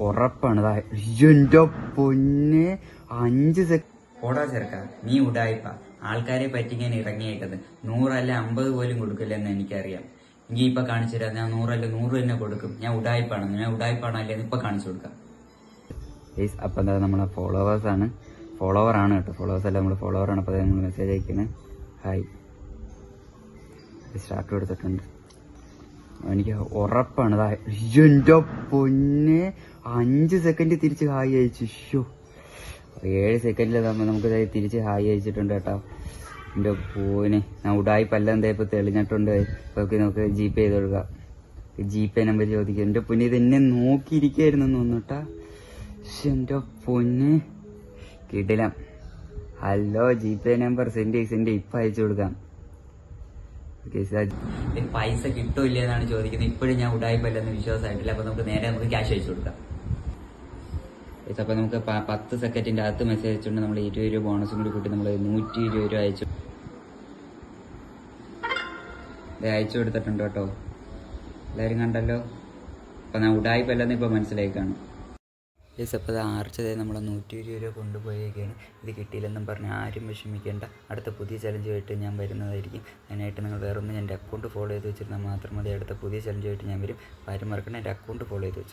ഉറപ്പാണ്. എൻ്റെ പൊന്നെ 5 സെക്കൻഡ് ഓടാ ചേർക്ക. നീ ഉടായിപ്പ ആൾക്കാരെ പറ്റിക്കാൻ ഇറങ്ങിയേക്കത്. 100 അല്ല 50 പോലും കൊടുക്കില്ലെന്ന് എനിക്കറിയാം. എങ്കിൽ ഇപ്പൊ കാണിച്ചു തരാം. ഞാൻ 100 അല്ല 100 തന്നെ കൊടുക്കും. ഞാൻ ഉടായിപ്പാണ് അല്ലേന്ന് ഇപ്പൊ കാണിച്ചു കൊടുക്കാം. അപ്പൊ എന്താ നമ്മളെ ഫോളോവറാണ് കേട്ടോ. ഫോളോവേഴ്സ് അല്ല, നമ്മള് ഫോളോവറാണ്. അപ്പൊ നമ്മൾ മെസ്സേജ് അയക്കുന്നത് ഹായ് സ്റ്റാർട്ട് കൊടുത്തിട്ടുണ്ട്. എനിക്ക് ഉറപ്പാണ്. എൻ്റെ പൊന്നെ 5 സെക്കൻഡ് തിരിച്ച് ഹായ് അയച്ചു. 7 സെക്കൻഡിൽ നമുക്ക് തിരിച്ച് ഹായ് അയച്ചിട്ടുണ്ട് കേട്ടോ. എൻ്റെ പോനെ ഞാൻ ഉടായിപ്പല്ല എന്താ ഇപ്പൊ തെളിഞ്ഞിട്ടുണ്ട്. നമുക്ക് GPay ചെയ്ത് കൊടുക്കാം. GPay നമ്പർ ചോദിക്കും. എൻ്റെ പൊന്നെ ഇത് എന്നെ നോക്കിയിരിക്കായിരുന്നു തോന്നുട്ടാ. എൻ്റെ പൊന്നെ കിടിലം. ഹലോ GPay നമ്പർ സെൻഡ് ഇപ്പൊ അയച്ചു കൊടുക്കാം. പൈസ കിട്ടൂല്ല എന്നാണ് ചോദിക്കുന്നത്. ഇപ്പോഴും ഞാൻ ഉടായിപ്പല്ലെന്ന് വിശ്വാസമായിട്ടില്ല. അപ്പൊ നമുക്ക് ക്യാഷ് അയച്ചു കൊടുക്കാം. അപ്പൊ നമുക്ക് 10 സെക്കൻഡിന്റെ അകത്ത് മെസ്സേജ് അയച്ചുകൊണ്ട് നമ്മൾ 20 രൂപ ബോണസും കൂടി കൂട്ടി നമ്മൾ 120 രൂപ അയച്ചു കൊടുത്തിട്ടുണ്ട് കേട്ടോ. എല്ലാവരും കണ്ടല്ലോ. അപ്പൊ ഞാൻ ഉടായിപ്പല്ലെന്ന് ഇപ്പൊ മനസ്സിലായി കാണും. അപ്പോൾ ആർച്ചതേ നമ്മളെ 120 രൂപ കൊണ്ടുപോയേക്കാണ്. ഇത് കിട്ടിയില്ലെന്നും പറഞ്ഞ് ആരും വിഷമിക്കേണ്ട. അടുത്ത പുതിയ ചലഞ്ചുമായിട്ട് ഞാൻ വരുന്നതായിരിക്കും. അതിനായിട്ട് നിങ്ങൾ വേറൊന്നും എൻ്റെ അക്കൗണ്ട് ഫോളോ ചെയ്ത് വെച്ചിരുന്നാൽ മാത്രം മതി. അടുത്ത പുതിയ ചലഞ്ചുമായിട്ട് ഞാൻ വരും. ആരും മറക്കണം, എൻ്റെ അക്കൗണ്ട് ഫോളോ ചെയ്ത് വെച്ചു.